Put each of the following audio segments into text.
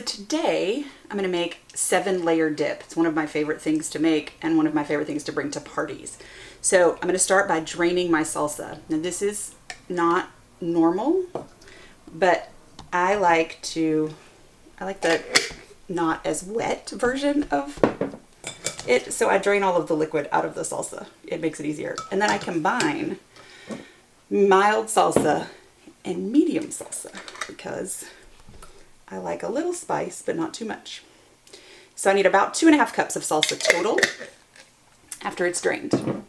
today I'm going to make 7-layer dip. It's one of my favorite things to make and one of my favorite things to bring to parties. So I'm going to start by draining my salsa. Now this is not normal, but I like the not as wet version of it. So I drain all of the liquid out of the salsa. It makes it easier. And then I combine mild salsa and medium salsa because I like a little spice, but not too much. So I need about 2.5 cups of salsa total after it's drained.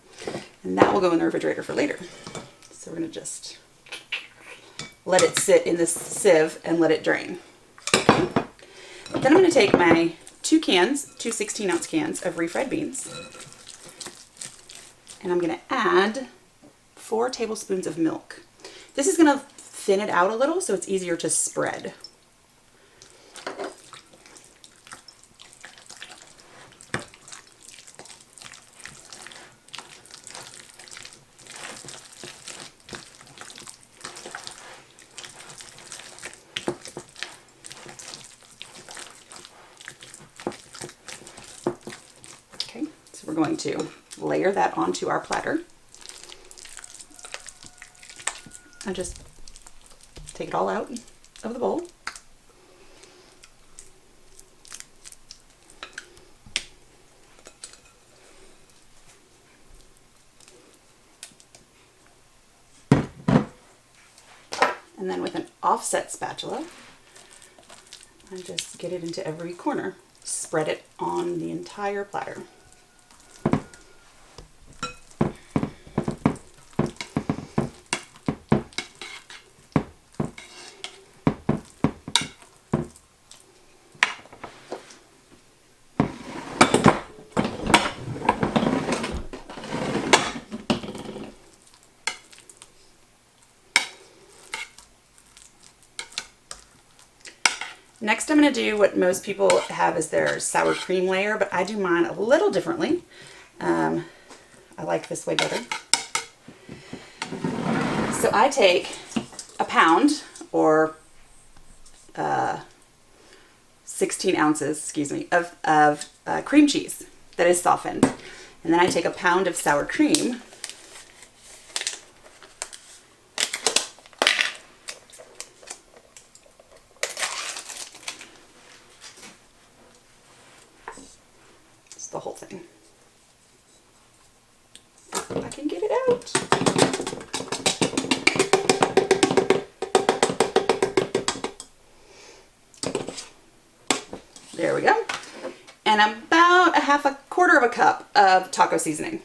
And that will go in the refrigerator for later. So we're going to just let it sit in this sieve and let it drain. Okay. Then I'm going to take my 2 16-ounce cans of refried beans. And I'm going to add 4 tablespoons of milk. This is going to thin it out a little so it's easier to spread. Okay, so we're going to layer that onto our platter. I just take it all out of the bowl. And then with an offset spatula, I just get it into every corner. Spread it on the entire platter. Next, I'm going to do what most people have as their sour cream layer, but I do mine a little differently. I like this way better. So I take a pound or 16 ounces, excuse me, of cream cheese that is softened. And then I take a pound of sour cream. The whole thing. If I can get it out. There we go. And about a quarter of a cup of taco seasoning.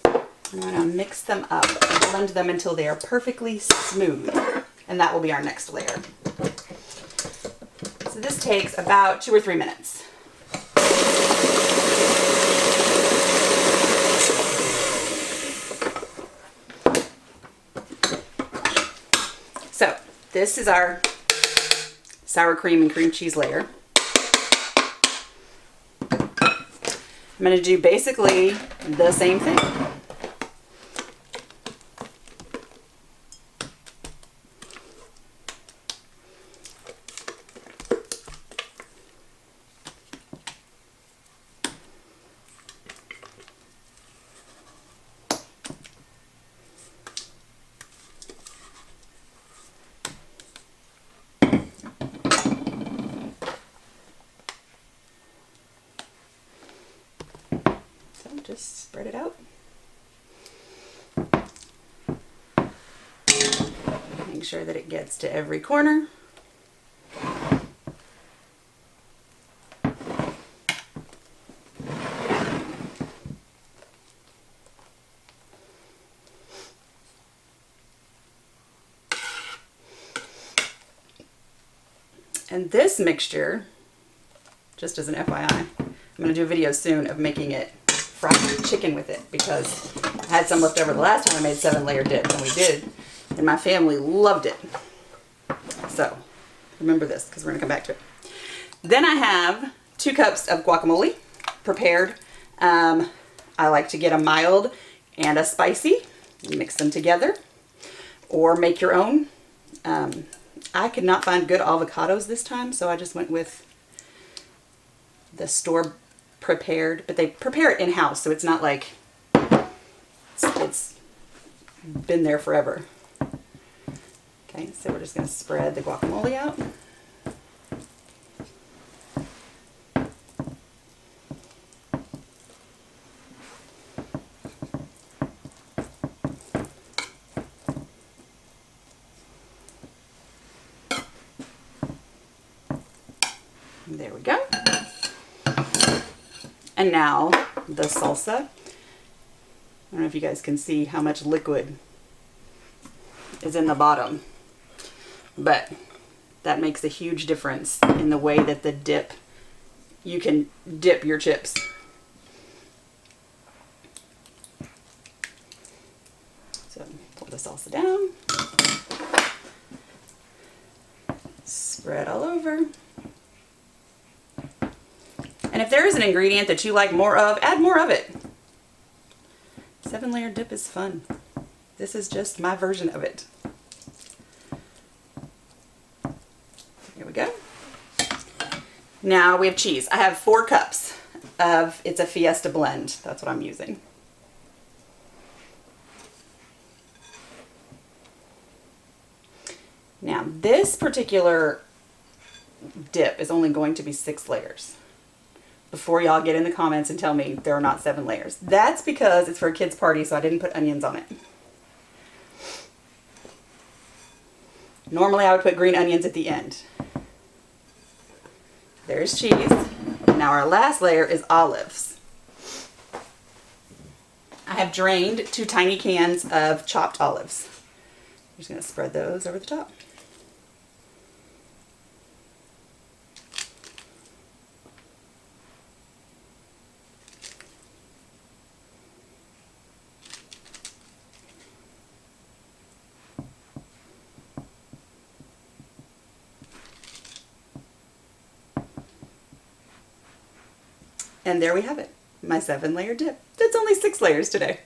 I'm going to mix them up and blend them until they are perfectly smooth. And that will be our next layer. So this takes about 2 or 3 minutes. So this is our sour cream and cream cheese layer. I'm going to do basically the same thing. Just spread it out. Make sure that it gets to every corner. And this mixture, just as an FYI, I'm going to do a video soon of making it fried chicken with it because I had some left over the last time I made 7-layer dip, and we did, and my family loved it. So remember this because we're going to come back to it. Then I have 2 cups of guacamole prepared. I like to get a mild and a spicy, mix them together, or make your own. I could not find good avocados this time, so I just went with the store prepared, but they prepare it in-house, so it's not like it's been there forever. Okay, so we're just going to spread the guacamole out. There we go. And now the salsa. I don't know if you guys can see how much liquid is in the bottom, but that makes a huge difference in the way that the dip, you can dip your chips. So pour the salsa down, spread all over. And if there is an ingredient that you like more of, add more of it. 7-layer dip is fun. This is just my version of it. Here we go. Now we have cheese. I have 4 cups of, it's a Fiesta blend. That's what I'm using. Now this particular dip is only going to be 6 layers. Before y'all get in the comments and tell me there are not 7 layers. That's because it's for a kid's party, so I didn't put onions on it. Normally I would put green onions at the end. There's cheese. Now our last layer is olives. I have drained 2 tiny cans of chopped olives. I'm just going to spread those over the top. And there we have it, my 7-layer dip. That's only 6 layers today.